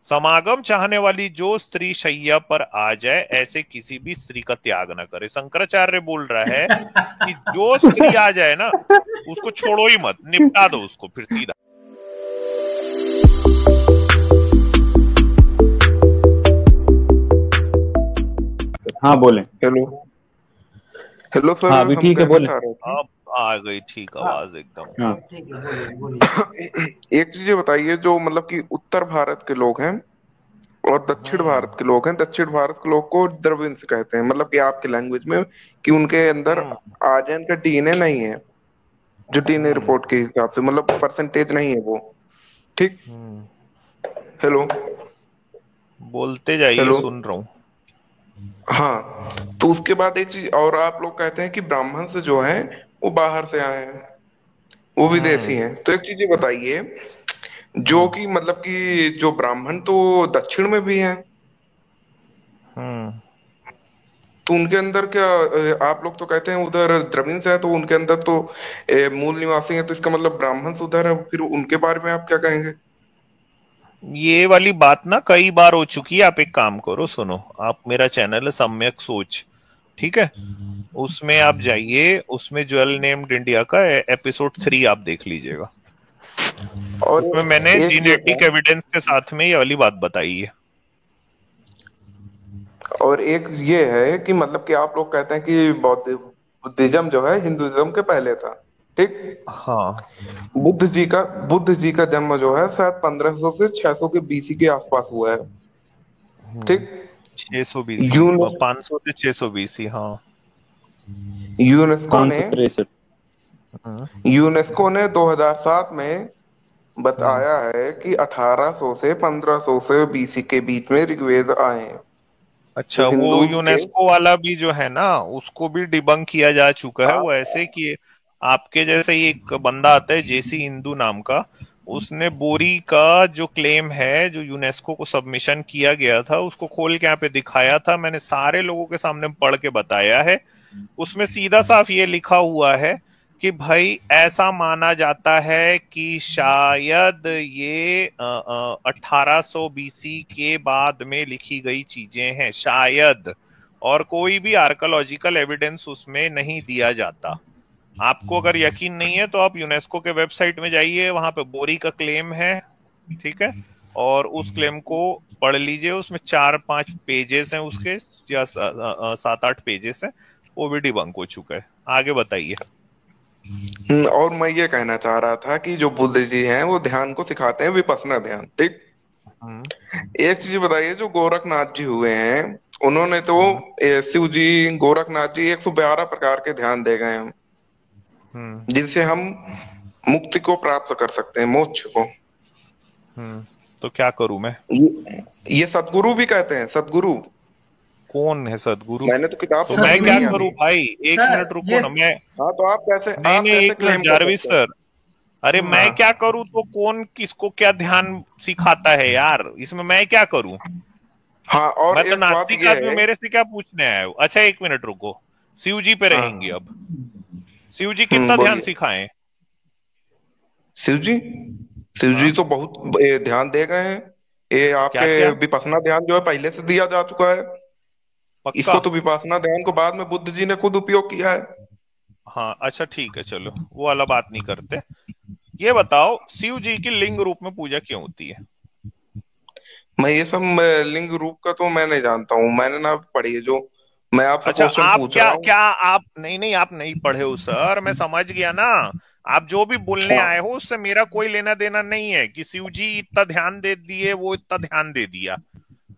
समागम चाहने वाली जो स्त्री शैया पर आ जाए, ऐसे किसी भी स्त्री का त्याग न करे। शंकराचार्य बोल रहा है कि जो स्त्री आ जाए ना, उसको छोड़ो ही मत, निपटा दो उसको फिर सीधा। हाँ बोले। हेलो। हेलो सर, हाँ अभी हम ठीक है कहना बोले। चाह रहे थे। अब आ गई ठीक आवाज एकदम। हाँ ठीक है, बोलिए बोलिए। एक चीज ये बताइए, जो मतलब कि उत्तर भारत के लोग हैं और दक्षिण हम्म भारत के लोग हैं, दक्षिण भारत के लोग को द्रविड़ कहते हैं, मतलब कि आपकी लैंग्वेज में, कि उनके अंदर हम्म आर्यन का डीएनए नहीं है, जो डीएनए हम्म रिपोर्ट के हिसाब से, मतलब परसेंटेज नहीं है वो। ठीक। हम्म हेलो। बोलते जाइए, हेलो। सुन रहा हूँ। हाँ, तो उसके बाद एक चीज और, आप लोग कहते हैं कि ब्राह्मण से जो है वो बाहर से आए हैं, वो विदेशी हम्म हैं। तो एक चीज ये बताइए, जो हम्म कि मतलब कि जो ब्राह्मण तो दक्षिण में भी हैं, हम्म तो उनके अंदर क्या, आप लोग तो कहते हैं उधर द्रविड़ है, तो उनके अंदर तो मूल निवासी हैं, तो इसका मतलब ब्राह्मण से उधर है, फिर उनके बारे में आप क्या कहेंगे? ये वाली बात ना कई बार हो चुकी है। आप एक काम करो, सुनो, आप मेरा चैनल है सम्यक सोच, ठीक है, उसमें आप जाइए, उसमें ज्वेल नेम्ड इंडिया का एपिसोड 3 आप देख लीजिएगा। और उसमें मैंने एक ये है, जीनेटिक एविडेंस के साथ में ये वाली बात बताई है। और एक ये है कि मतलब कि आप लोग कहते हैं कि बौद्ध बुद्धिज्म जो है हिंदुइज्म के पहले था। ठीक। हाँ। बुद्ध जी का जन्म जो है शायद 1500 से 600 के बीसी के आसपास हुआ है। ठीक। 600 BC, यूने 500 से 600 BC, हाँ। यूनेस्को ने 563। हम्म यूनेस्को ने 2007 में हम्म। बताया है कि 1800 से 1500 से बीसी के बीच में ऋग्वेद आए हैं, अच्छा, जो वो हिंदूज के। यूनेस्को वाला भी जो है ना, उसको भी डिबंक किया जा चुका है। वो आप ऐसे कि आपके जैसे ही एक बंदा आता है जेसी हिंदू नाम का, उसने बोरी का जो क्लेम है, जो यूनेस्को को सबमिशन किया गया था, उसको खोल के यहाँ पे दिखाया था। मैंने सारे लोगों के सामने पढ़ के बताया है। उसमें सीधा साफ ये लिखा हुआ है कि भाई ऐसा माना जाता है कि शायद ये 1800 BC के बाद में लिखी गई चीजें हैं, शायद। और कोई भी आर्कोलॉजिकल एविडेंस उसमें नहीं दिया जाता। आपको अगर यकीन नहीं है तो आप यूनेस्को के वेबसाइट में जाइए, वहां पे बोरी का क्लेम है, ठीक है, और उस क्लेम को पढ़ लीजिए। उसमें 4-5 पेजेस हैं उसके, या 7-8 पेजेस हैं। वो भी डिबंक हो चुका है। आगे बताइए। और मैं ये कहना चाह रहा था कि जो बुद्ध जी हैं वो ध्यान को सिखाते हैं, विपश्यना ध्यान। ठीक। हम्म एक चीज बताइए, जो गोरखनाथ जी हुए हैं, उन्होंने तो हम्म शिव जी, गोरखनाथ जी 112 प्रकार के ध्यान दे गए हैं, हम्म जिनसे हम मुक्ति को प्राप्त कर सकते हैं, मोक्ष को। तो क्या करूं मैं? ये सदगुरु भी कहते हैं, सदगुरु। कौन है सदगुरु? मैंने तो किताब तो में मैं पढ़ी क्या नहीं सदगुरु। करूं अभी। भाई? एक सर मिनट रुको ये ना। मैं, हाँ, तो नहीं आप नहीं, कैसे एक मिनट क्लेम कर जारविस सकते हैं? सर। अरे मैं हाँ, क्या करूं तो कौन किसको क्या ध्यान सिखाता है यार? इसमें मैं क्या करूं? हाँ, और मैं तो एक बात नास्तिक ये आदमी, है। मेरे से क्या पूछने आए हो? अच्छा एक मिनट रुको, शिव जी पे रहेंगे हाँ। अब। शिव जी कितना ध्यान बोलिए। सिखाएं? शिव जी, शिव जी हाँ, तो बहुत ध्यान दे गए हैं। ये क्या आपके क्या? विपश्यना ध्यान जो है पहले से दिया जा चुका है। पक्का? इसको तो विपश्यना ध्यान को बाद में बुद्ध जी ने खुद उपयोग किया है। हाँ अच्छा ठीक है, चलो वो वाला बात नहीं करते। ये बताओ, शिव जी की लिंग रूप में पूजा क्यों होती है? मैं ये सब लिंग रूप का तो मैं नहीं जानता हूँ, मैंने ना पढ़ी है जो। मैं आपसे अच्छा, क्वेश्चन आप पूछ रहा क्या हूँ। क्या आप नहीं नहीं, आप नहीं पढ़े हो सर, मैं समझ गया ना। आप जो भी बोलने हाँ। आए हो उससे मेरा कोई लेना देना नहीं है कि शिव जी इतना ध्यान दे दिए, वो इतना ध्यान दे दिया,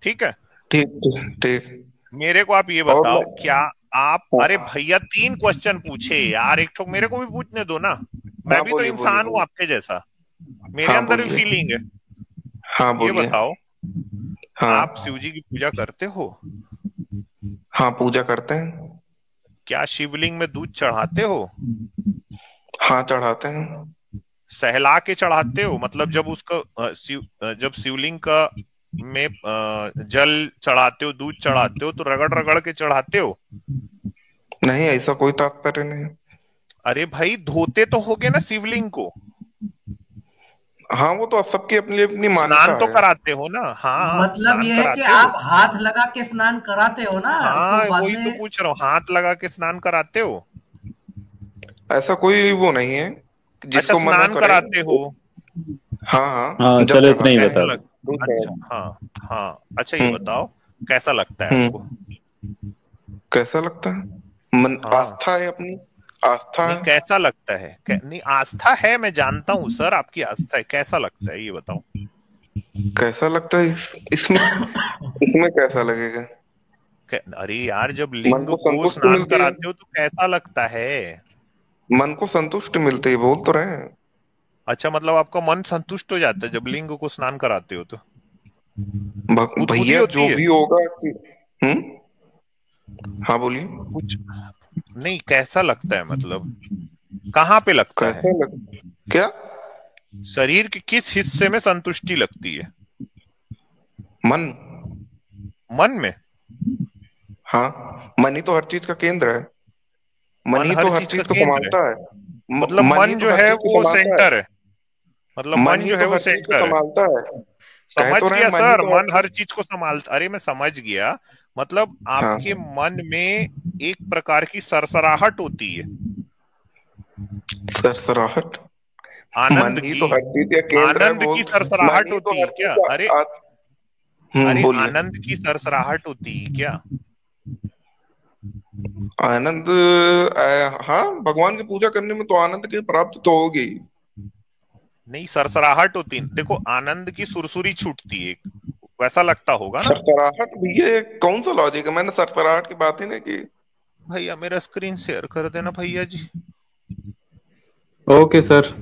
ठीक है। ठीक ठीक ठीक। मेरे को आप ये और बताओ, मैं, क्या आप, अरे हाँ। भैया 3 क्वेश्चन पूछे यार, एक तो मेरे को भी पूछने दो ना। मैं हाँ, भी तो बोलिए बोलिए इंसान हूं बोलिए। आपके जैसा, मेरे हाँ अंदर भी बोलिए। फीलिंग है। हाँ ये बोलिए। बताओ, आप हाँ। शिव जी की पूजा करते हो? हाँ, पूजा करते हैं। क्या शिवलिंग में दूध चढ़ाते हो? हाँ, चढ़ाते हैं। सहला के चढ़ाते हो? मतलब जब उसका जब शिवलिंग का में जल चढ़ाते हो, दूध चढ़ाते हो, तो रगड़ रगड़ के चढ़ाते हो? नहीं, ऐसा कोई तात्पर्य नहीं। अरे भाई, धोते तो होगे ना शिवलिंग को। हाँ वो तो सबकी अपनी अपनी स्नान मान्यता तो है। कराते हो ना? हाँ, मतलब स्नान ये है कि कराते हो। आप हाथ लगा के स्नान कराते हो ना, उसको हाँ, बाद वही तो में। पूछ रहा हूँ, हाथ लगा के स्नान कराते हो? ऐसा कोई वो नहीं है अच्छा, जिसको मना स्नान करे। कराते हो। हाँ हाँ, हाँ जब चलो इतना ही चढ़ाते हैं कैसा बता लग दो। दूध अच्छा, चढ़ाते हाँ। हाँ, अच्छा ये हैं। बताओ, कैसा लगता है आपको? हम्म। कैसा लगता है? मन हाँ, आस्था है अपनी, आस्था नहीं है। कैसा लगता है? नहीं, आस्था है, मैं जानता हूँ सर, आपकी आस्था है, कैसा लगता है ये बताओ। कैसा लगता है इसमें, इसमें कैसा लगेगा? अरे यार, जब मन लिंग को को संतुष्टि स्नान मिलती है। कराते हो तो कैसा लगता है? मन को संतुष्टि मिलती है, बोल तो रहे हैं। अच्छा, मतलब आपका मन संतुष्ट हो जाता है जब लिंग को स्नान कराते हो तो? गुदगुदी भैया होती जो है? भी होगा हम्म। हाँ बोलिए। कुछ नहीं, कैसा लगता है मतलब, कहाँ पे लगता है? कैसा लग क्या? शरीर के किस हिस्से में संतुष्टि लगती है? मन। मन में? हाँ, मन ही तो हर चीज का केंद्र है। मन मन ही हर तो हर चीज का चीज को केंद्र है? संभालता है। मतलब मन ही मन तो जो हर है चीज को वो संभालता है। सेंटर है? मतलब मन मन ही जो है तो वो हर चीज को सेंटर है? संभालता है। कह समझ तो रहे हैं गया मन ही सर, तो हर मन हर चीज। चीज को संभाल, अरे मैं समझ गया। मतलब आपके हाँ, मन में एक प्रकार की सरसराहट होती है, सरसराहट। मन आनंद ही की। तो हर चीज का केंद्र है, आनंद की बोल। मन सरसराहट ही तो होती है हर चीज क्या? का अरे, अरे बोलिए। आनंद की सरसराहट होती है क्या? आनंद हाँ, भगवान की पूजा करने में तो आनंद की प्राप्ति तो होगी। नहीं, सरसराहट होती है, देखो आनंद की सुरसुरी छूटती है, वैसा लगता होगा ना? सरसराहट भैया, ये कौन सा लॉजिक है? मैंने सरसराहट की बात ही नहीं की। भैया मेरा स्क्रीन शेयर कर देना भैया जी। Okay sir.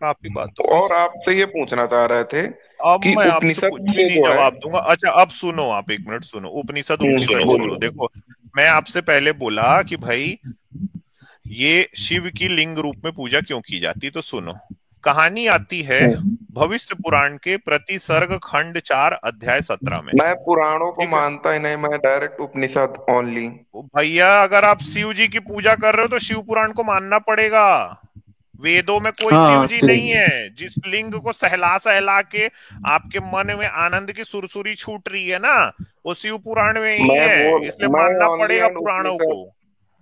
काफी बात हो गई। और आपसे ये पूछना चाह रहे थे अब कि मैं आपसे उपनिषद कुछ भी में नहीं जो है। जवाब दूंगा। अच्छा, अब सुनो, आप एक मिनट सुनो, उपनिषद उपनिषद छोड़ो, बोलिए। देखो। मैं आपसे पहले बोला कि भाई ये शिव की लिंग रूप में पूजा क्यों की जाती है, तो सुनो। कहानी आती है भविष्य पुराण के प्रति सर्ग खंड 4 अध्याय 17 में। मैं पुराणों को ठीक है? मानता ही नहीं, मैं डायरेक्ट उपनिषद ओनली। तो भैया, अगर आप शिव जी की पूजा कर रहे हो तो शिव पुराण को मानना पड़ेगा। वेदों में कोई शिव हाँ जी नहीं ठीक। है। जिस लिंग को सहला सहला के आपके मन में आनंद की सुरसुरी छूट रही है ना, वो शिव पुराण में ही मैं है, बोल इसलिए मैं मानना ओनली पड़ेगा एंड पुराणों को।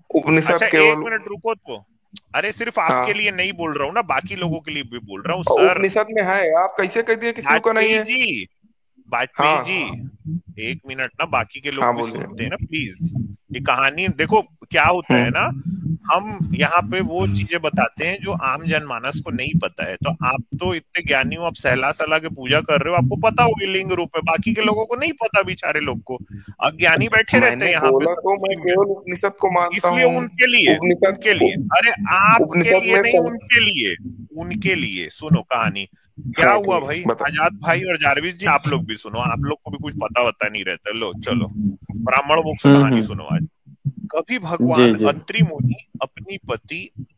उपनिषद। अच्छा, उपनिषद एक केवल। मिनट रुको तो। अरे सिर्फ आपके लिए हाँ, नहीं बोल रहा हूँ ना, बाकी लोगों के लिए भी बोल रहा हूँ और सर। उपनिषद में है, आप कैसे कह दिए कि शिव का नहीं वाजपेयी है? जी, वाजपेयी जी, हाँ एक मिनट ना, बाकी के हाँ, लोग भी सुनते हैं बोलिए। ना प्लीज। ये कहानी देखो, क्या होता है ना, हम्म। हम यहाँ पे वो चीजें बताते हैं जो आम जनमानस को नहीं पता है। तो आप तो इतने ज्ञानी हो, आप सहला सहला के पूजा कर रहे हो, आपको पता होगी लिंग रूप है, बाकी के लोगों को नहीं पता, बेचारे लोग को। अज्ञानी बैठे रहते हैं मैंने यहाँ पे बोला तो मैं सत्संग में। केवल उपनिषद को मानता इसलिए हूँ। उनके लिए, उपनिषद उनके लिए, अरे आपके उपनिषद लिए में नहीं, उनके लिए, उनके लिए सुनो कहानी। क्या हाँ हुआ भाई, ठीक, बता। आजाद भाई और जारविस जी, आप लोग भी सुनो, आप लोग को भी कुछ पता वता नहीं रहता। लो चलो, ब्राह्मण मुख से कहानी सुनो आज। कभी जी भगवान जी। अत्रि मुनि अपनी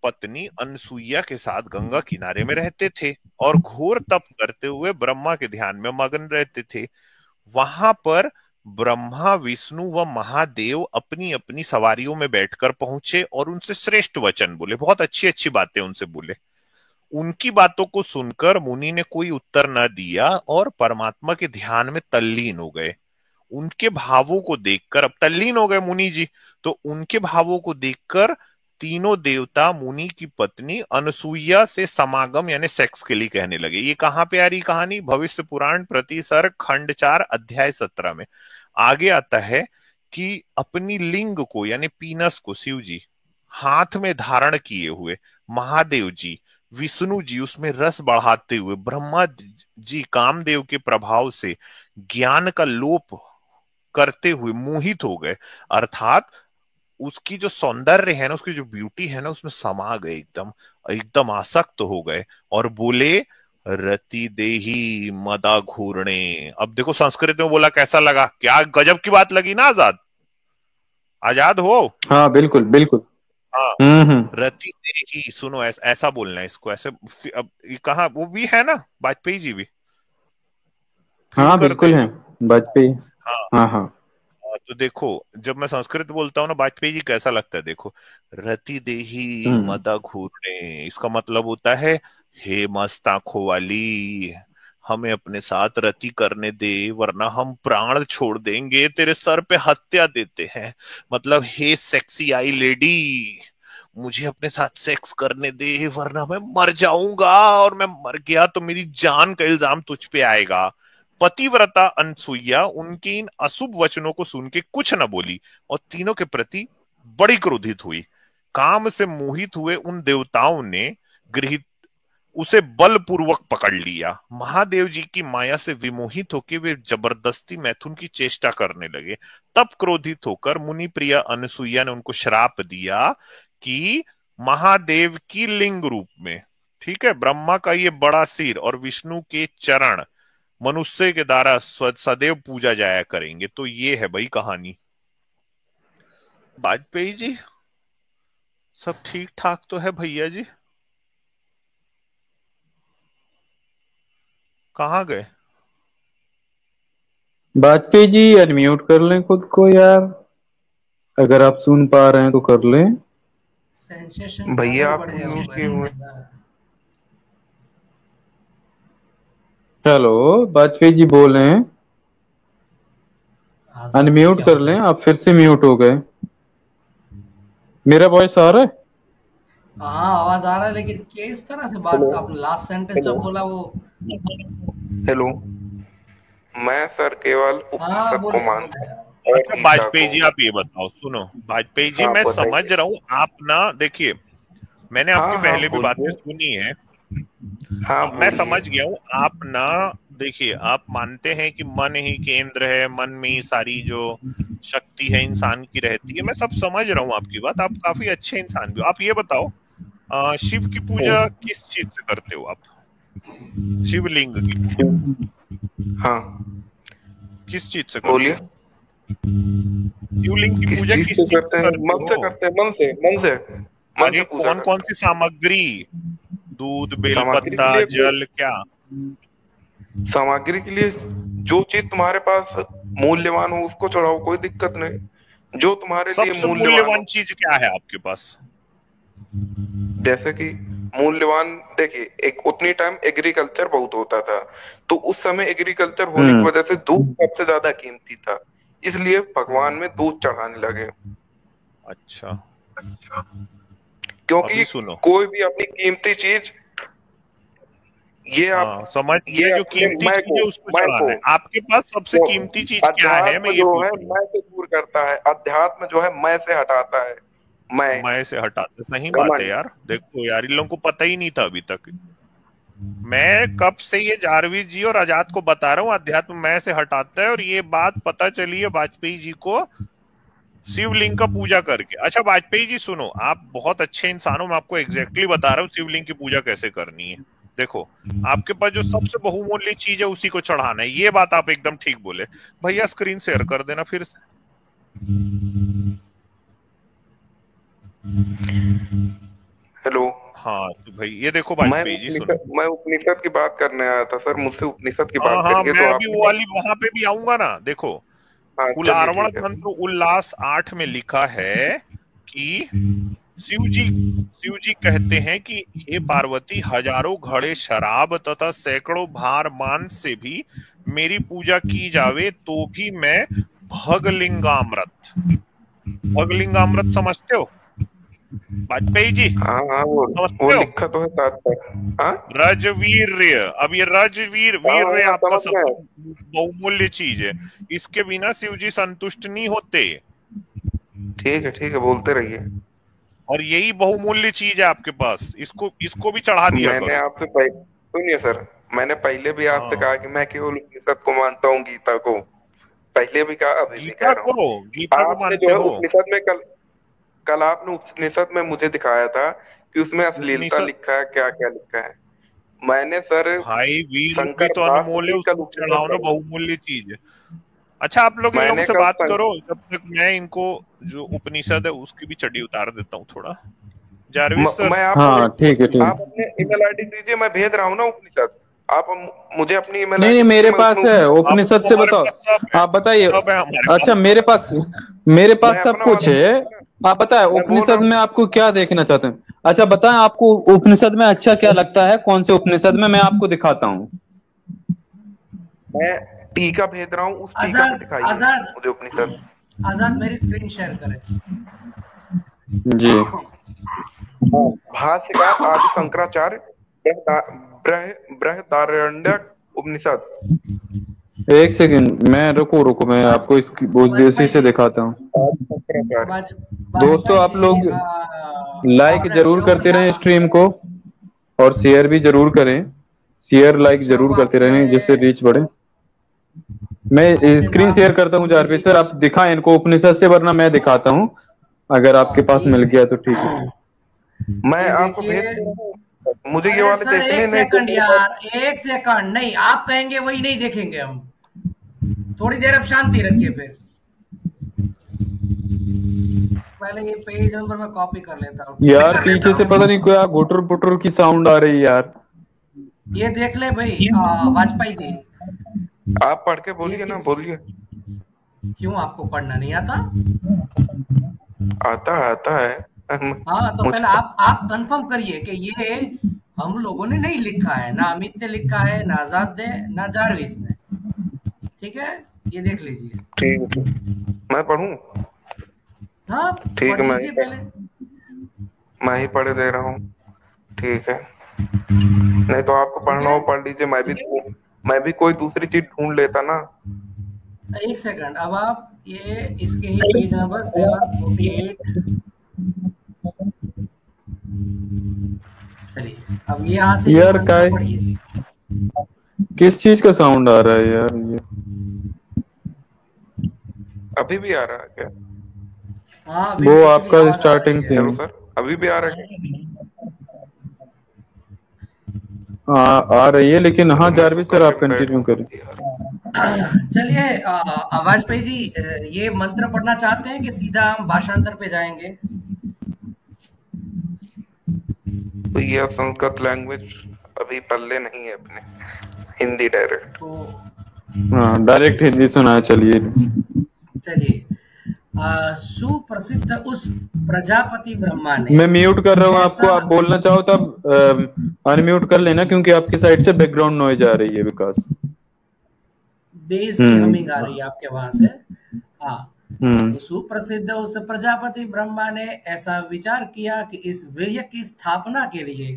पत्नी अनसुईया के साथ गंगा किनारे में रहते थे और घोर तप करते हुए ब्रह्मा के ध्यान में मगन रहते थे। वहां पर ब्रह्मा, विष्णु व महादेव अपनी अपनी सवारियों में बैठकर पहुंचे और उनसे श्रेष्ठ वचन बोले, बहुत अच्छी अच्छी बातें उनसे बोले। उनकी बातों को सुनकर मुनि ने कोई उत्तर न दिया और परमात्मा के ध्यान में तल्लीन हो गए। उनके भावों को देखकर, अब तल्लीन हो गए मुनि जी, तो उनके भावों को देखकर तीनों देवता मुनि की पत्नी अनसुईया से समागम यानी सेक्स के लिए कहने लगे। ये कहां पे आ रही कहानी? भविष्य पुराण प्रतिसर्ग खंड 4 अध्याय 17 में। आगे आता है कि अपनी लिंग को यानी पीनस को शिव जी हाथ में धारण किए हुए, महादेव जी, विष्णु जी उसमें रस बढ़ाते हुए, ब्रह्मा जी कामदेव के प्रभाव से ज्ञान का लोप करते हुए मोहित हो गए। अर्थात उसकी जो सौंदर्य है ना, उसकी जो ब्यूटी है ना, उसमें समा गए, एकदम एकदम आसक्त हो गए और बोले, रति देही मदा घूरणे। अब देखो संस्कृत में बोला, कैसा लगा? क्या गजब की बात लगी ना आजाद? आजाद हो? हाँ बिल्कुल बिल्कुल। हाँ, हम्म। रति देही, सुनो ऐसा बोलना है इसको, ऐसे। अब ये कहा वो भी है ना, वाजपेयी जी भी, फील हाँ कर बिल्कुल है। देना। वाजपेयी। हाँ। हाँ हाँ। हाँ, तो देखो, जब मैं संस्कृत बोलता हूँ ना, वाजपेयी जी कैसा लगता है देखो। रति देही हम्म। मदा घूरने, इसका मतलब होता है हे मस्त आंखों वाली, हमें अपने साथ रति करने दे वरना हम प्राण छोड़ देंगे, तेरे सर पे हत्या देते हैं। मतलब हे सेक्सी आई लेडी, मुझे अपने साथ सेक्स करने दे वरना मैं मर जाऊंगा, और मैं मर गया तो मेरी जान का इल्जाम तुझ पे आएगा। पतिव्रता अनसुईया उनके इन अशुभ वचनों को सुन के कुछ न बोली और तीनों के प्रति बड़ी क्रोधित हुई। काम से मोहित हुए उन देवताओं ने गृहित उसे बलपूर्वक पकड़ लिया। महादेव जी की माया से विमोहित होकर वे जबरदस्ती मैथुन की चेष्टा करने लगे। तब क्रोधित होकर मुनि प्रिया अनसुईया ने उनको श्राप दिया कि महादेव की लिंग रूप में, ठीक है, ब्रह्मा का ये बड़ा सिर और विष्णु के चरण मनुष्य के द्वारा सदैव पूजा जाया करेंगे। तो ये है भाई कहानी। वाजपेयी जी सब ठीक ठाक तो है भैया जी? कहाँ गए? वाजपेयी जी अनम्यूट कर लें खुद को यार, अगर आप सुन पा रहे हैं तो कर लें। सेंसेशन भैया ज्यादा आप बढ़ गया म्यूट होगा किए हुए। हेलो वाजपेयी जी बोल रहे हैं, अनम्यूट कर लें। आप फिर से म्यूट हो गए। मेरा वॉइस आ रहा है? हाँ आवाज आ रहा है, लेकिन किस तरह से बात आपने लास्ट सेंटेंस जब बोला वो। हेलो, मैं सर केवल हाँ उपनिषद को बोले मानता बोले। हूँ और अच्छा गीता वाजपेयी को। जी आप ये बताओ, सुनो वाजपेयी जी, हाँ, मैं बताइए। समझ रहा हूँ आप ना, देखिए मैंने आपकी हाँ पहले भी बातें बोलिए। सुनी है। हाँ मैं बोलिए। समझ गया हूँ आप ना, देखिए आप मानते हैं कि मन ही केंद्र है, मन में ही सारी जो शक्ति है इंसान की रहती है। मैं सब समझ रहा हूँ आपकी बात, आप काफी अच्छे इंसान भी हो। आप ये बताओ शिव की पूजा किस चीज से करते हो आप? शिवलिंग की पूजा हाँ किस चीज से करते बोलिए। हो? शिवलिंग की किस पूजा चीज किस से चीज करते से हैं? करते मन से हो? करते हैं, मन से, मन से, मन अरे से पूजा कौन कौन करते सी सामग्री? दूध, हैं। सामग्री बेलपत्ता, के लिए जल, क्या? सामग्री के लिए जो चीज तुम्हारे पास मूल्यवान हो उसको चढ़ाओ, कोई दिक्कत नहीं। जो तुम्हारे लिए सबसे मूल्यवान मूल्यवान हो, चीज क्या है आपके पास? जैसे कि मूल्यवान, देखिए एक उतनी टाइम एग्रीकल्चर बहुत होता था, तो उस समय एग्रीकल्चर होने की वजह से दूध सबसे ज्यादा कीमती था, इसलिए भगवान में दूध चढ़ाने लगे। अच्छा क्योंकि अभी सुनो, कोई भी अपनी कीमती चीज, ये आप, हाँ समझ ये गए, जो अपने कीमती मैं चीज को है उसको मैं को चढ़ाना है। आपके पास सबसे जो कीमती चीज क्या है, मैं अध्यात्म ये जो पूछ है रहा हूँ। मैं से दूर करता है, अध्यात्म जो है मैं से हटाता है। मैं से हटाते, सही बात है घमंड। यार। देखो यार, इन लोगों को पता ही नहीं था अभी तक। मैं कब से ये जारविस जी और आजाद को बता रहा हूँ अध्यात्म मैं से हटाता है, और ये बात पता चली है वाजपेयी जी को शिवलिंग का पूजा करके। अच्छा वाजपेयी जी सुनो, आप बहुत अच्छे इंसान हो, मैं आपको एग्जैक्टली बता रहा हूँ शिवलिंग की पूजा कैसे करनी है। देखो आपके पास जो सबसे बहुमूल्य चीज है उसी को चढ़ाना है, ये बात आप एकदम ठीक बोले। भैया स्क्रीन शेयर कर देना फिर से। हेलो, हाँ तो भाई ये देखो वाजपेयी जी सुनो। मैं उपनिषद की बात करने आया था सर, मुझसे उपनिषद की हाँ बात हाँ, करिए मैं तो भी आप। वो वाली वहां पे भी आऊंगा ना। देखो हाँ चलिए कुलार्वण ठीक है। तंत्र उल्लास 8 में लिखा है कि शिव जी कहते हैं कि हे पार्वती, हजारों घड़े शराब तथा सैकड़ों भार मांस से भी मेरी पूजा की जावे तो भी मैं भगलिंगामृत समझते हो वाजपेयी जी? हाँ हाँ, वो समझते हो? लिखा तो है साथ पर। हाँ रजवीर्य, अब ये रजवीर हाँ वीर्य हाँ, आपका समझ सबसे गए। बहुमूल्य चीज है, इसके बिना शिव जी संतुष्ट नहीं होते। ठीक है बोलते रहिए। और यही बहुमूल्य चीज है आपके पास, इसको इसको भी चढ़ा दिया मैंने करो। आपसे सुनिए सर, मैंने पहले भी आपसे हाँ कहा कि मैं केवल उपनिषद को मानता हूँ, गीता को। पहले भी कहा, अभी भी कह गीता रहा को, हूँ। गीता को आपने जो मानते है हो? उपनिषद में कल आपने उपनिषद में मुझे दिखाया था कि उसमें अश्लीलता उपनिषद लिखा है, क्या क्या लिखा है। मैंने सर भाई वीर भी शंकर तो भाष्य अनमोल है, भी कल उसको उपनिषद चढ़ाओ ना, पढ़ी। बहुमूल्य चीज है। अच्छा आप लोग इन लोगों मैंने से कल बात करो, जब तक मैं इनको जो उपनिषद है उसकी भी चड्डी उतार देता हूँ थोड़ा। जारविस सर, मैं आपको हाँ ठीक है ठीक आप है। अपने ईमेल आईडी दीजिए, मैं भेज रहा हूँ ना उपनिषद। आप मुझे अपनी ईमेल नहीं आईडी नहीं, दीजिए, मेरे मैं पास उसमें है अब उपनिषद तो से। हमारे बताओ पास सब है, आप बताइए। सब है हमारे अच्छा पास। मेरे पास मैं सब अपना कुछ वाला है। भेजूंगा ना। आप बताएं मैं बोल रहा उपनिषद हूँ में आपको क्या देखना चाहते हैं? अच्छा बताएं आपको उपनिषद में अच्छा क्या लगता है, कौन से उपनिषद में? मैं आपको दिखाता हूँ। मैं टीका भेज रहा हूँ, उस टीका पे आजाद दिखाइए आजाद मुझे उपनिषद। आजाद मेरी स्क्रीन शेयर करें। जी भाष्यकार आदि शंकराचार्य बृहदारण्यक उपनिषद। एक सेकंड, मैं रुको रुको, मैं वाज आपको इसकी वो इसी वाजपेयी से जी दिखाता हूँ। आदि शंकराचार्य। वाज दोस्तों वाजपेयी आप जी लोग लाइक आपने जरूर करते शिवप्रिया रहें स्ट्रीम को, और शेयर भी जरूर करें। शेयर लाइक शिव जरूर करते आपने रहें जिससे रीच बढ़े। मैं आपने स्क्रीन शेयर नाम करता हूँ जारपी सर, आप लिखा। दिखाएं इनको उपनिषद से, वरना मैं दिखाता हूँ। अगर आपके पास मिल ये गया तो ठीक है। मैं ये आपको भेज देखिए। दे रहा हूँ, मुझे ये अरे वाले सर देखने एक नहीं तो सेकंड मेरे पास। यार, एक सेकंड नहीं, आप कहेंगे वही नहीं देखेंगे हम। थोड़ी देर अब शांति रखिए फिर। पहले ये पेज नंबर मैं कॉपी कर लेता हूँ, टिक यार कर लेता पीछे से हूँ। पता नहीं क्या गुटर पुटर की साउंड आ रही है यार। ये देख ले भाई वाजपेयी जी। आप पढ़ के ये बोलिए ना, किस, बोलिए। क्यों आपको पढ़ना नहीं आता? आता है हाँ तो पहले मुझको। आप कंफर्म करिए कि ये हम लोगों ने नहीं लिखा है, ना अमित ने लिखा है, ना आजाद ने, ना जारविस ने। ठीक है, ये देख लीजिए। ठीक है, मैं पढ़ूं? हाँ, ठीक पढ़ है, लीजिए पहले। मैं ही पढ़ दे रहा हूँ। ठीक है, नहीं तो आपको ठीक पढ़ना है, हो पढ़ लीजिए, मैं भी कोई दूसरी चीज ढूंढ लेता ना। एक सेकंड। अब आप ये इसके ही पेज नंबर 748, चलिए अब ये यहाँ से ये यार मंत्र काय पढ़िए। किस चीज का साउंड आ रहा है यार ये? अभी भी आ रहा है क्या? हाँ अभी वो भी एक्चुअली आपका आवाज आ रही स्टार्टिंग है। से हेलो है। सर, अभी भी आ रहा है क्या? आ रही है, लेकिन अरे हाँ मैं तो जारविस सर करके आप बैठ कंटिन्यू करें। यार। चलिए वाजपेयी जी, ये मंत्र पढ़ना चाहते हैं कि सीधा हम भाषांतर पे जाएंगे? तो ये संस्कृत लैंग्वेज अभी पल्ले नहीं है अपने, हिंदी डायरेक्ट। तो हाँ डायरेक्ट हिंदी सुना, चलिए। चलिए, सुप्रसिद्ध उस प्रजापति ब्रह्मा ने मैं म्यूट कर रहा हूँ आपको, ऐसा, आप बोलना चाहो तब अनम्यूट कर लेना, क्योंकि आपकी साइड से बैकग्राउंड नॉइज आ रही है विकास। देश की हमिंग आ हम्म। रही है आपके वहां से। हाँ, हम्म। तो सुप्रसिद्ध उस प्रजापति ब्रह्मा ने ऐसा विचार किया कि इस वीर्य की स्थापना के लिए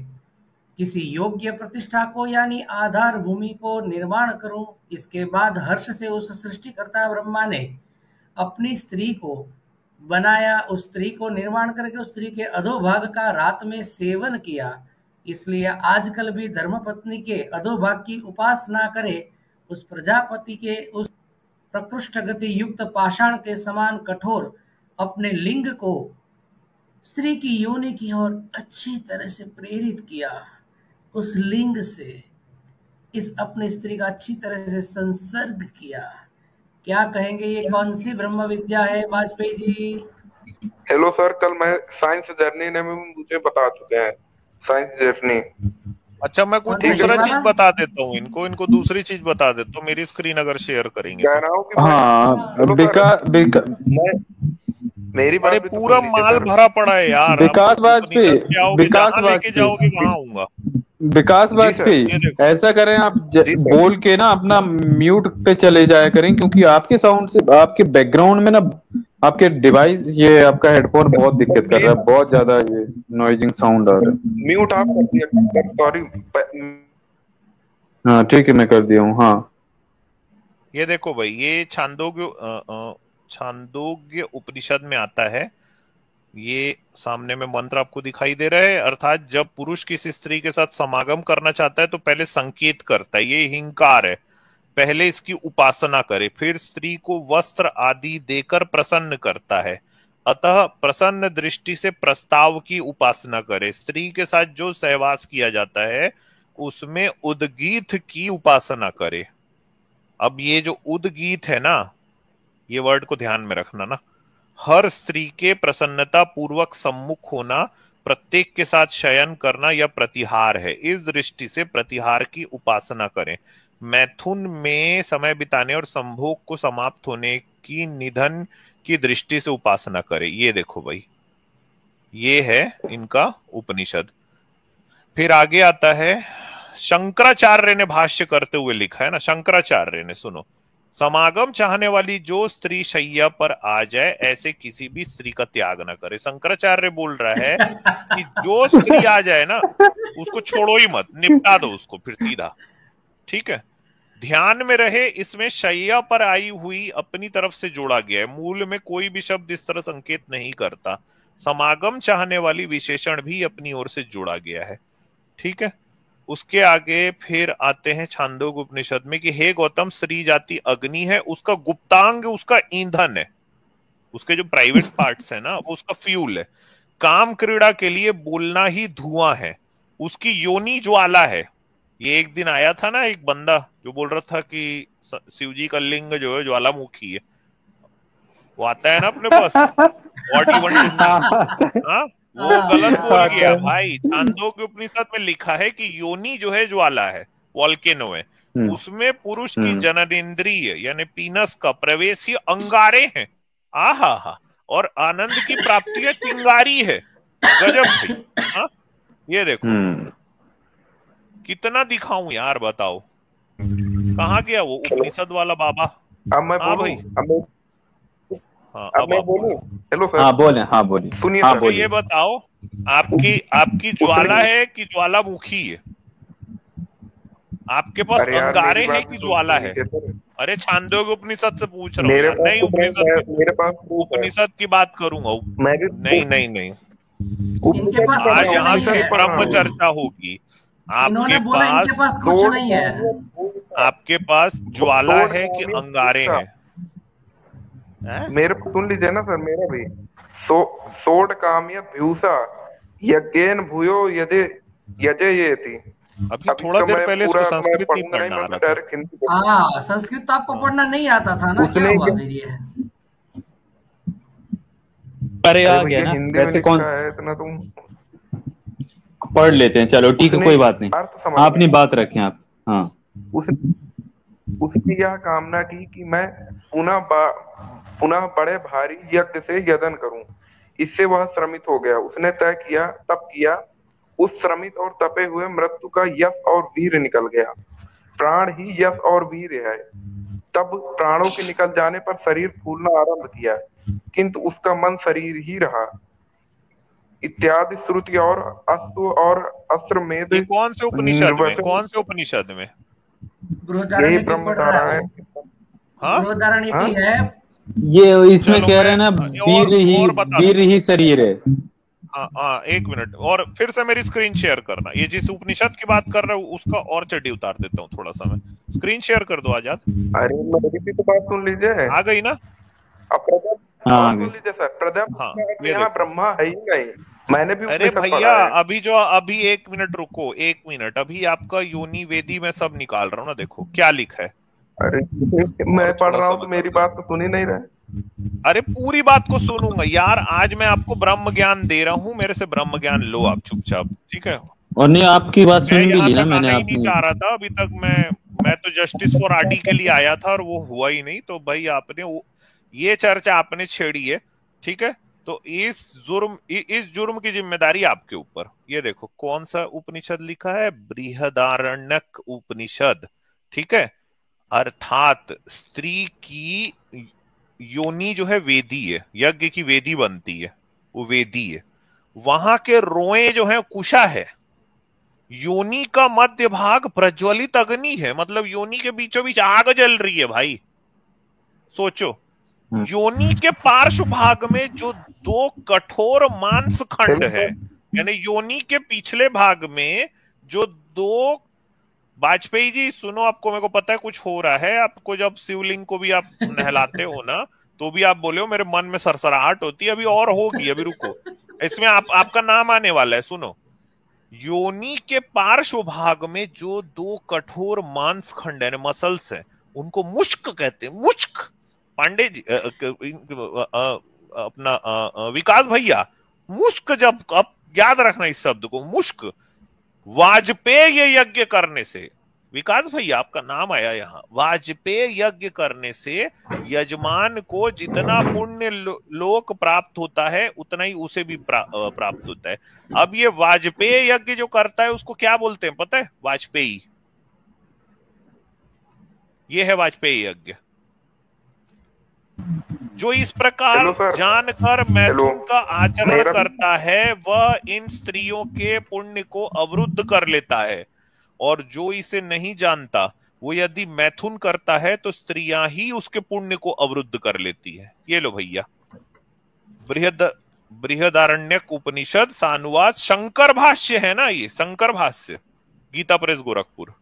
किसी योग्य प्रतिष्ठा को यानी आधार भूमि को निर्माण करूं। इसके बाद हर्ष से उस सृष्टिकर्ता ब्रह्मा ने अपनी स्त्री को बनाया, उस स्त्री को निर्माण करके उस स्त्री के अधोभाग का रात में सेवन किया। इसलिए आजकल भी धर्मपत्नी के अधोभाग की उपासना करे, उस प्रजापति के उस प्रकृष्ट गति युक्त पाषाण के समान कठोर अपने लिंग को स्त्री की योनि की ओर अच्छी तरह से प्रेरित किया। उस लिंग से इस अपनी स्त्री का अच्छी तरह से संसर्ग किया। क्या कहेंगे, ये कौन सी ब्रह्म विद्या है वाजपेयी जी? हेलो सर, कल मैं साइंस जर्नी ने मुझे बता चुके हैं, साइंस जर्नी। अच्छा, मैं कोई कौन सा, ये दूसरा चीज वाला? बता देता हूँ इनको दूसरी चीज बता देता हूँ, मेरी स्क्रीन अगर शेयर करेंगे कह तो। रहा हूँ कि मैं, हाँ हेलो सर, मैं, मेरी अरे बात भी तो पूरा सुन लीजिए माल सर। भरा पड़ा है यार, आप विकास वाजपेयी, उपनिषद पे आओगे, विकास जहां लेके जाओगे वाजपेयी, वहां आऊंगा। विकास जी सर, वाजपेयी, ये देखो। ऐसा करें आप जी सर। बोल के ना अपना म्यूट पे चले जाया करें, क्योंकि आपके साउंड से आपके बैकग्राउंड में ना आपके डिवाइस, ये आपका हेडफोन बहुत दिक्कत कर रहा है, बहुत ज्यादा ये नॉइजिंग साउंड आ रहा है। म्यूट आप कर दिया, सॉरी। हाँ ठीक है, मैं कर दिया हूँ। हाँ ये देखो भाई, ये छांदोग्य उपनिषद में आता है। ये सामने में मंत्र आपको दिखाई दे रहा है। अर्थात जब पुरुष किसी स्त्री के साथ समागम करना चाहता है तो पहले संकेत करता है, ये हिंकार है। पहले इसकी उपासना करे, फिर स्त्री को वस्त्र आदि देकर प्रसन्न करता है। अतः प्रसन्न दृष्टि से प्रस्ताव की उपासना करे। स्त्री के साथ जो सहवास किया जाता है उसमें उद्गीत की उपासना करे। अब ये जो उद्गीत है ना, ये वर्ड को ध्यान में रखना ना। हर स्त्री के प्रसन्नता पूर्वक सम्मुख होना, प्रत्येक के साथ शयन करना यह प्रतिहार है। इस दृष्टि से प्रतिहार की उपासना करें। मैथुन में समय बिताने और संभोग को समाप्त होने की निधन की दृष्टि से उपासना करें। ये देखो भाई, ये है इनका उपनिषद। फिर आगे आता है, शंकराचार्य ने भाष्य करते हुए लिखा है ना, शंकराचार्य ने, सुनो, समागम चाहने वाली जो स्त्री शैया पर आ जाए ऐसे किसी भी स्त्री का त्याग न करे। शंकराचार्य बोल रहा है कि जो स्त्री आ जाए ना उसको छोड़ो ही मत, निपटा दो उसको फिर सीधा, ठीक है। ध्यान में रहे, इसमें शैया पर आई हुई अपनी तरफ से जोड़ा गया है, मूल में कोई भी शब्द इस तरह संकेत नहीं करता। समागम चाहने वाली विशेषण भी अपनी ओर से जोड़ा गया है, ठीक है। उसके आगे फिर आते हैं छांदोग्य उपनिषद में कि हे गौतम, स्त्री जाति अग्नि है, उसका गुप्तांग उसका ईंधन है, उसके जो प्राइवेट पार्ट्स है ना वो उसका फ्यूल है। काम क्रीड़ा के लिए बोलना ही धुआं है, उसकी योनि ज्वाला है। ये एक दिन आया था ना एक बंदा जो बोल रहा था कि शिवजी का लिंग जो है ज्वालामुखी है, वो आता है ना अपने पास, what you want to know, वो गलत बोल गया भाई। छांदोग्य उपनिषद में लिखा है कि योनि जो है ज्वाला है, वॉल्केनो है, उसमें पुरुष की जननेंद्रिय यानी पीनस का प्रवेश ही अंगारे हैं, आहा हा, और आनंद की प्राप्ति है चिंगारी है। गजब भाई। हाँ, ये देखो कितना दिखाऊं यार, बताओ कहाँ गया वो उपनिषद वाला बाबा। अब मैं हाँ बोलूं, भाई, हाँ अब मैं बोलूं। Hello sir. हाँ बोले, हाँ बोलिए, सुनिए हाँ सर, बोलिए। ये बताओ, आपकी ज्वाला है कि ज्वालामुखी है? आपके पास अरे यार अंगारे मेरी हैं बात कि तो ज्वाला है? सुनिए सर। अरे छांदोग्य उपनिषद से पूछ रहा हूँ मेरे यार, पास नहीं तो proof है, मेरे पास proof है। उपनिषद की बात करूंगा। मैं भी नहीं नहीं नहीं, इनके पास आज कुछ यहाँ नहीं से है। ब्रह्म चर्चा होगी। इन्होंने आपके बोला इनके पास, पास कुछ नहीं है। आपके पास ज्वाला है कि अंगारे हैं? मेरे सुन लीजिए ना सर, मेरा भी सोड काम्य भ्यूसा यज्ञेन भूयो यजे यजे ये थी। अभी अभी थोड़ा तो देर मैं पहले पूरा इसको मैं संस्कृत नहीं पढ़ूंगा नहीं, पढ़ना आ मैं रहा तो था। डायरेक्ट हिंदी पढ़ूंगा। हाँ, संस्कृत तो आपको पढ़ना नहीं आता था ना, क्या उसने हुआ क्या- फिर ये? अरे आ अरे गया भैया ना, हिंदी में वैसे कौन लिखा है इतना तुम पढ़ लेते हैं, चलो ठीक है, उसने कोई बात नहीं। अर्थ समझ आप अपनी बात रखें आप। हाँ, उसने यह कामना की कि मैं पुनः बड़े भारी यज्ञ से यजन करूं। इससे वह श्रमित हो गया। उसने तय किया, तब किया, उस श्रमित और तपे हुए मृत्यु का यश और वीर निकल गया। प्राण ही यश और वीर है। तब प्राणों के निकल जाने पर शरीर फूलना आरंभ किया, किंतु उसका मन शरीर ही रहा। इत्यादि श्रुति और अश्व और अश्वमेध ये कौन से उपनिषद में, कौन से उपनिषद में? यही बृहदारण्य की ब्रह्म पढ़ रहा धारणा है है। वो। हाँ, बृहदारण्य हाँ? की है। ये इसमें चलो कह रहे हैं ना, और बता वीर ही शरीर है। हाँ हाँ, एक मिनट, और फिर से मेरी स्क्रीन शेयर करना। ये जिस उपनिषद की बात कर रहे हो उसका और चड्डी उतार देता हूँ थोड़ा सा मैं। स्क्रीन शेयर कर दो आजाद। अरे मेरी भी तो बात सुन लीजिए। आ गई ना? अब हाँ, और आगे। सुन लीजिए सर, हाँ, तो ये यहाँ देखो। ब्रह्मा है ही नहीं। मैंने भी अरे उपनिषद भैया, पढ़ा है। अभी एक मिनट रुको, एक मिनट, अभी आपका योनि वेदी में सब निकाल रहा हूँ ना, देखो क्या लिखा है। अरे मैं पढ़ थोड़ा रहा सा हूँ तो मेरी बात तो सुन ही नहीं रहे। अरे पूरी बात को सुनूंगा यार, आज मैं आपको ब्रह्म ज्ञान दे रहा हूँ, मेरे से ब्रह्म ज्ञान लो आप चुपचाप, ठीक है। और नहीं, आपकी बात मैं सुन भी यहाँ ली ना तक मैंने आना ही नहीं आपकी। चाह रहा था अभी तक। मैं तो जस्टिस फॉर आरडी के लिए आया था और वो हुआ ही नहीं, तो भाई आपने ये चर्चा आपने छेड़ी है, ठीक है। तो इस जुर्म की जिम्मेदारी आपके ऊपर। ये देखो कौन सा उपनिषद लिखा है, बृहदारण्यक उपनिषद, ठीक है। अर्थात स्त्री की योनि जो है वेदी है, यज्ञ की वेदी बनती है, वो वेदी है। वहां के रोए जो है कुशा है। योनि का मध्य भाग प्रज्वलित अग्नि है, मतलब योनि के बीचों बीच आग जल रही है भाई, सोचो। योनि के पार्श्व भाग में जो दो कठोर मांस खंड है, यानी योनि के पिछले भाग में जो दो, वाजपेयी जी सुनो, आपको, मेरे को पता है कुछ हो रहा है आपको, जब शिवलिंग को भी आप नहलाते हो ना तो भी आप बोले हो मेरे मन में सरसराहट होती है, अभी और होगी, अभी रुको, इसमें आपका नाम आने वाला है, सुनो। योनि के पार्श्व भाग में जो दो कठोर मांस खंड है, मसल्स है, उनको मुष्क कहते हैं, मुष्क। पांडे जी अपना विकास भैया, मुष्क, जब अब याद रखना इस शब्द को, मुष्क। वाजपेयी ये यज्ञ करने से, विकास भैया आपका नाम आया यहाँ। वाजपेय यज्ञ करने से यजमान को जितना पुण्य लोक प्राप्त होता है उतना ही उसे भी प्राप्त होता है। अब ये वाजपेय यज्ञ जो करता है उसको क्या बोलते हैं पता है? वाजपेयी। ये है वाजपेयी यज्ञ। जो इस प्रकार जानकर मैथुन का आचरण करता है वह इन स्त्रियों के पुण्य को अवरुद्ध कर लेता है, और जो इसे नहीं जानता वो यदि मैथुन करता है तो स्त्रियां ही उसके पुण्य को अवरुद्ध कर लेती है। ये लो भैया, बृहदारण्यक उपनिषद सानुवाद शंकर भाष्य है ना, ये शंकर भाष्य, गीता प्रेस गोरखपुर।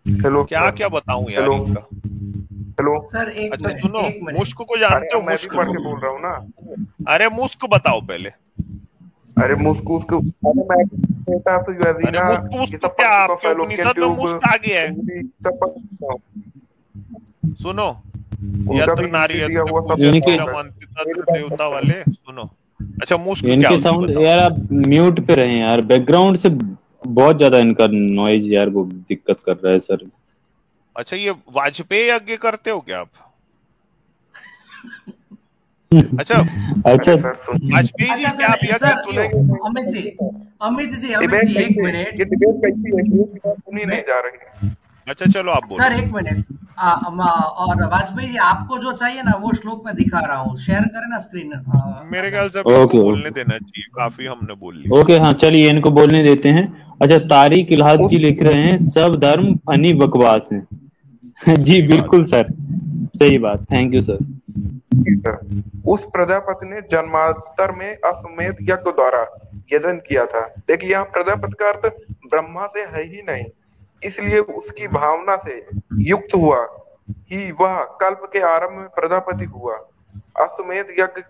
हेलो, क्या क्या बताऊं यार इनका। हेलो सर, एक अच्छा मिनट, सुनो, एक मिनट। मुश्क को जानते हो? मैं मुश्क पढ़ के बोल रहा हूँ ना। अरे मुश्क बताओ पहले। अरे मुस्क उसको, अरे मैं बेटा से जो है ना, मुस्क क्या आपके उपनिषद में मुस्क आ गया है? सुनो, यत्र नारी देवता वाले, सुनो। अच्छा मुस्क क्या इनके साउंड यार आप म्यूट पे रहे यार, बैकग्राउंड से बहुत ज्यादा इनका नॉइज यार वो दिक्कत कर रहा है सर। अच्छा, ये वाजपेयी यज्ञ करते हो क्या आप? अच्छा वाजपेयी जी क्या आप यज्ञ सुनेंगे? अमित जी एक मिनट, ये डिबेट कैसी है, सुनी नहीं जा रही। अच्छा चलो आप बोलो सर, एक मिनट। और वाजपेयी जी आपको जो चाहिए ना वो श्लोक में दिखा रहा हूँ, शेयर करें ना स्क्रीन। मेरे ख्याल से बोलने देना चाहिए, काफी हमने बोल लिया। ओके हाँ चलिए इनको बोलने देते हैं। अच्छा, तारिक इलाहाद जी लिख रहे हैं सब धर्म फनी बकवास है। जी बिल्कुल सर, सही बात, थैंक यू सर। उस प्रजापति ने जन्मांतर में अश्वमेध यज्ञ द्वारा यजन किया था। देखिए यहाँ प्रजापति का अर्थ ब्रह्मा से है ही नहीं, इसलिए उसकी भावना से युक्त हुआ ही वह कल्प के आरंभ में प्रजापति हुआ। अश्वमेध यज्ञ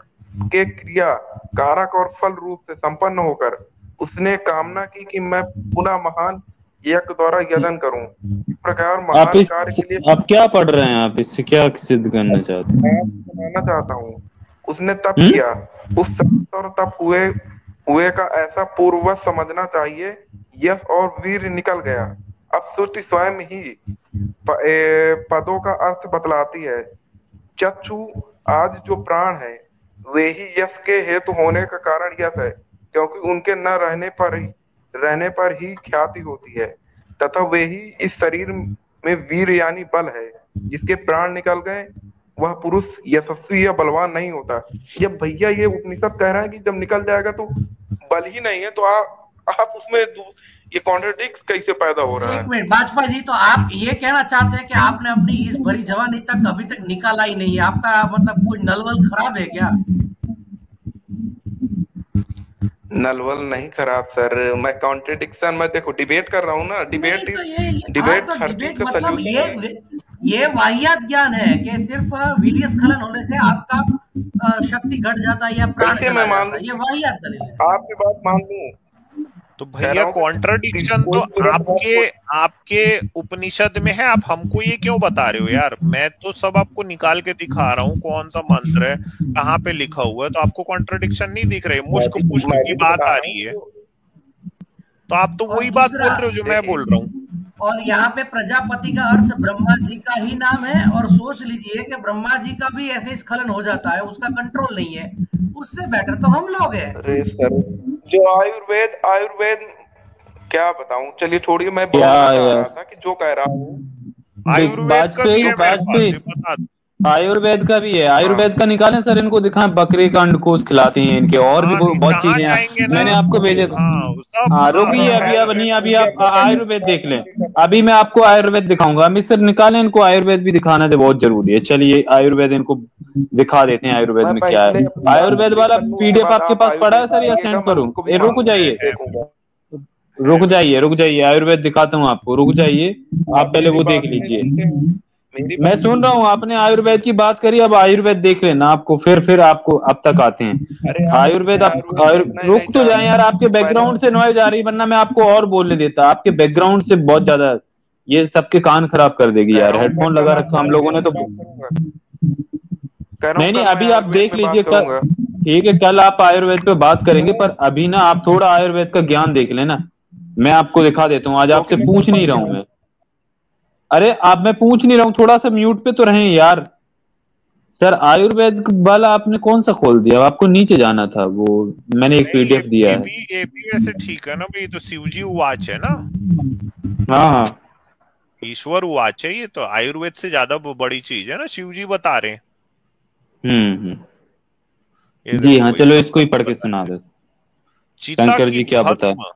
के क्रिया कारक और फल रूप से संपन्न होकर उसने कामना की कि मैं पुनः महान यज्ञ द्वारा यजन करूं। इस प्रकार महान कार्य के लिए आप क्या पढ़ रहे हैं? आप इससे क्या सिद्ध करना चाहते हैं? मैं बनाना चाहता हूँ। उसने तप किया, उस साहस और तप हुए का ऐसा पूर्ववत समझना चाहिए। यश और वीर निकल गया। अब श्रुति स्वयं ही पदों का अर्थ बतलाती है। चक्षु आज जो प्राण है वे ही यश के हेतु होने का कारण यश है, क्योंकि उनके न रहने पर ही ख्याति होती है, तथा वे ही इस शरीर में वीर यानी बल है। जिसके प्राण निकल गए वह पुरुष यशस्वी या बलवान नहीं होता। ये भैया ये उपनिषद कह रहा है कि जब निकल जाएगा तो बल ही नहीं है, तो आप उसमें ये कॉन्ट्रडिक्ट कैसे पैदा हो रहा है? एक मिनट वाजपेयी जी, तो आप ये कहना चाहते हैं कि आपने अपनी इस भरी जवानी तक अभी तक निकाला ही नहीं है? आपका मतलब कोई नलवल खराब है क्या? नलवल नहीं खराब सर, मैं कॉन्ट्रडिक्शन में देखो डिबेट कर रहा हूँ ना। डिबेट हर चीज का मतलब ये वाहियात ज्ञान है कि सिर्फ वीर्य स्खलन होने से आपका शक्ति घट जाता है या प्राण चला जाता है, ये वाहियात दलील है। आपकी बात मान लूं तो भैया कॉन्ट्रडिक्शन तो आपके उपनिषद में है, आप हमको ये क्यों बता रहे हो यार? मैं तो सब आपको निकाल के दिखा रहा हूँ कौन सा मंत्र है, कहाँ पे लिखा हुआ है, तो आपको कॉन्ट्रडिक्शन नहीं दिख रही। मुश्क पुष्क की बात आ रही है तो आप तो वही बात बोल रहे हो जो मैं बोल रहा हूँ। और यहाँ पे प्रजापति का अर्थ ब्रह्मा जी का ही नाम है, और सोच लीजिए कि ब्रह्मा जी का भी ऐसे स्खलन हो जाता है, उसका कंट्रोल नहीं है, उससे बेटर तो हम लोग हैं। अरे सर जो आयुर्वेद क्या बताऊं, चलिए छोड़िए। मैं बोल रहा था कि जो कह रहा हूँ आयुर्वेद का भी है, आयुर्वेद का निकालें सर, इनको दिखाएं बकरी का अंडकोश खिलाते हैं इनके, और भी बहुत चीजें हैं, मैंने आपको भेजे थे। हाँ रुकिए, अभी आप आयुर्वेद देख लें, अभी मैं आपको आयुर्वेद दिखाऊंगा। अमित सर निकालें इनको, आयुर्वेद भी दिखाना तो बहुत जरूरी है। चलिए आयुर्वेद इनको दिखा देते हैं, आयुर्वेद में क्या है। आयुर्वेद वाला पीडीएफ आपके पास पड़ा है सर या सेंड करूँ? रुक जाइए, आयुर्वेद दिखाता हूँ आपको, रुक जाइए, आप पहले वो देख लीजिए। मैं सुन रहा हूँ, आपने आयुर्वेद की बात करी, अब आयुर्वेद देख लेना आपको, फिर आपको अब तक आते हैं आयुर्वेद। आप रुक तो जाए यार, आपके बैकग्राउंड से नॉइज आ रही, वरना मैं आपको और बोलने देता। आपके बैकग्राउंड से बहुत ज्यादा, ये सबके कान खराब कर देगी यार। हेडफोन लगा रखा हम लोगों ने तो। नहीं, अभी आप देख लीजिए, ठीक है, कल आप आयुर्वेद पे बात करेंगे, पर अभी ना आप थोड़ा आयुर्वेद का ज्ञान देख लेना। मैं आपको दिखा देता हूँ, आज आपसे पूछ नहीं रहा हूँ मैं। अरे आप, मैं पूछ नहीं रहा हूँ, थोड़ा सा म्यूट पे तो रहें यार। सर आयुर्वेद वाला आपने कौन सा खोल दिया? आपको नीचे जाना था, वो मैंने एक पीडीएफ दिया है। ये भी वैसे ठीक है ना भाई, तो शिवजी उवाच है ना। हाँ हाँ, ईश्वर उवाच है, ये तो आयुर्वेद से ज्यादा बड़ी चीज है ना, शिवजी बता रहे हैं। ये जी देखो हाँ, भाई, चलो सब इसको ही पढ़ के बताया सुना है। दो। चीता शंकर की जी क्या बताए? भस्म,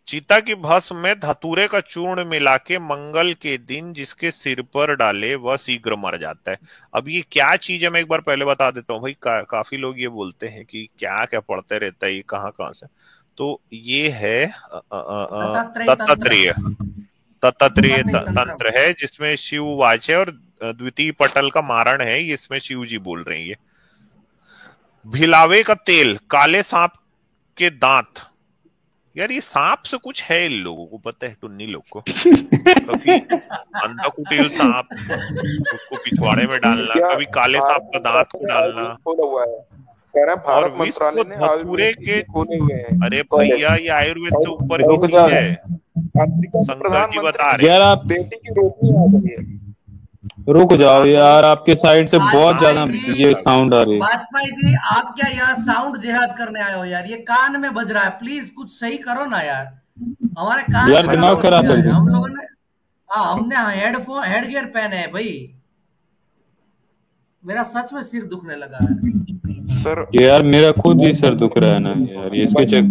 चीता की भस्म में धतूरे का चूर्ण मिला के मंगल के दिन जिसके सिर पर डाले वह शीघ्र मर जाता है। अब ये क्या चीज है, मैं एक बार पहले बता देता हूँ भाई। काफी लोग ये बोलते हैं कि क्या क्या पढ़ते रहता है ये, कहाँ कहाँ से। तो ये है दत्तात्रेय तंत्र, दत्तात्रेय, दत्तात्रेय दत्तात्रेय तंत्र। तंत्र है, जिसमें शिव वाच है, और द्वितीय पटल का मारण है, इसमें शिव जी बोल रहे हैं ये। भिलावे का तेल, काले सांप के दांत। यार ये सांप से कुछ है, इन लोगों को पता है, टुन्नी लोग को। कभी अंधाकुटिल सांप, उसको पिछवाड़े में डालना, क्या कभी काले सांप का दांत को डालना, खोला हुआ है? कह रहे हैं और भारत विश्व मंत्रालय ने धतूरे आयुर्वेद के। के खोले हुए हैं अरे कॉलेज। भैया, ये आयुर्वेद से और ऊपर की रुक चीज जा है, अफ्रीका के शंकर जी प्रधानमंत्री बता की रहे यार, आप बेटी की रोटी आ गई है। रुक जाओ यार, आपके साइड से बहुत ज्यादा वाजपेयी ये जी, साउंड आ रही है। वाजपेयी जी, आप क्या यहाँ साउंड जिहाद करने आए हो यार? ये कान में बज रहा है, प्लीज कुछ सही करो ना यार। हमारे कान यार खराब दिमाग हो खराब गया कर है, दी। हम लोगों ने। हाँ, हमने हेडफोन हेडगियर पहने हैं भाई। मेरा सच में सिर दुखने लगा है। सर यार मेरा खुद ही सर दुख रहा है ना यार, ये इसके चेक।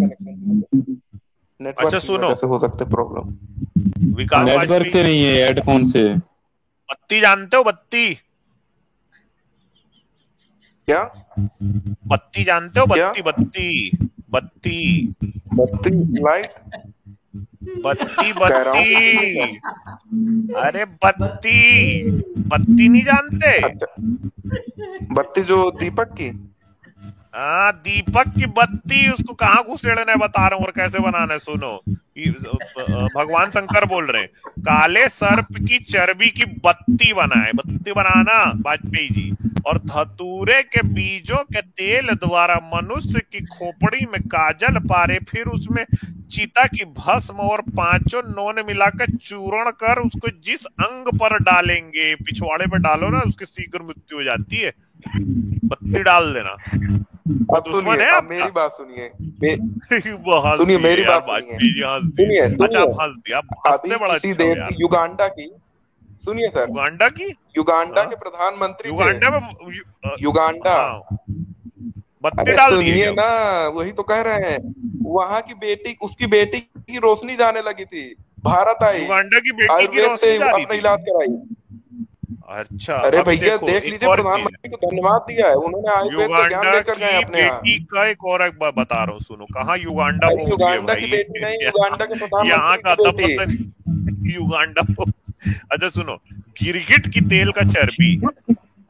नेटवर्क अच्छा की सुनो, वजह से हो सकते प्रॉब्लम। विकास नेटवर्क वाजपेयी से जी, नहीं है, हेडफोन से। बत्ती जानते हो? बत्ती, क्या बत्ती जानते हो? क्या? बत्ती, बत्ती, बत्ती, बत्ती, लाइट बत्ती, कह रहा बत्ती। हूँ। अरे बत्ती, बत्ती नहीं जानते? अच्छा, बत्ती जो दीपक की। हाँ, दीपक की बत्ती, उसको कहाँ घुसेड़ना है बता रहा हूँ, और कैसे बनाना है सुनो। भगवान शंकर बोल रहे हैं, काले सर्प की चर्बी की बत्ती बनाए, बत्ती बनाना वाजपेयी जी। और धतूरे के बीजों के तेल द्वारा मनुष्य की खोपड़ी में काजल पारे, फिर उसमें चीता की भस्म और 5 नोन मिलाकर चूर्ण कर उसको जिस अंग पर डालेंगे, पिछवाड़े पे डालो ना, उसकी शीघ्र मृत्यु हो जाती है। बत्ती डाल देना। अब दुश्मन सुनिए, है अब आपका? मेरी बात सुनिए। वो हंस सुनिए दिए मेरी यार, बात सुनिए, वाजपेयी जी हंस दिए। सुनिए अच्छा, आप सुनिए। हंस दिया, आप अभी हंसते बड़ा किसी अच्छा हो देश यार। की, युगांडा की, सुनिए सर, युगांडा की? युगांडा हाँ, के प्रधानमंत्री थे। युगांडा में युगांडा। हाँ, बत्ती अरे डाल दिए सुनिए क्या ना, उसमें? वही तो कह रहे हैं। वहां की बेटी, उसकी बेटी की रोशनी जाने लगी थी, भारत आई, युगांडा की बेटी की आयुर्वेद रोशनी से जा रही अपना थी? इलाज कराई। अच्छा, अरे अभी भैया देखो देख एक लीजिए, और चीज, प्रधानमंत्री को धन्यवाद दिया है उन्होंने, आयुर्वेद से ज्ञान युगांडा लेकर गए की अपने यहाँ। बेटी का एक और एक बात बता रहा हूँ, सुनो। कहाँ युगांडा अरे पहुंच गए युगांडा की भाई। बेटी नहीं, यहाँ, युगांडा के यहाँ प्रधानमंत्री का की अता बेटी। पता नहीं, युगांडा अच्छा सुनो, गिरगिट की तेल का चर्बी,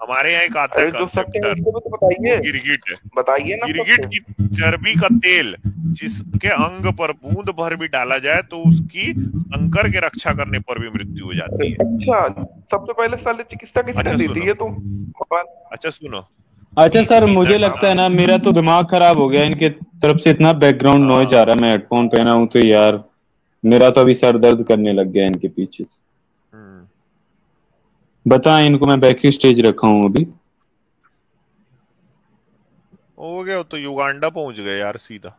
हमारे यहाँ एक आता है अरे जो सत्य है कंसेप्टर, उसको भी तो वो बताइए, गिरगिट है। बताइए ना गिरगिट सत्य। की चर्बी का तेल जिसके अंग पर बूंद भर भी डाला जाए तो उसकी शंकर के रक्षा करने पर भी मृत्यु हो अरे जाती है। अच्छा, सबसे पहले शल्य चिकित्सा किसने अच्छा दी सुनो, थी ये तो? अच्छा सुनो, अच्छा सर, चीता मुझे की लगता है ना मेरा तो दिमाग खराब हो गया, इनके तरफ से इतना बैकग्राउंड नॉइज आ रहा है। मैं हेडफोन पहना हूं तो यार मेरा तो अभी सर दर्द करने लग गया इनके पीछे से। हम्म, बताएं इनको, मैं बैक स्टेज रखा हूं अभी। हो गया तो युगांडा पहुंच गए यार सीधा।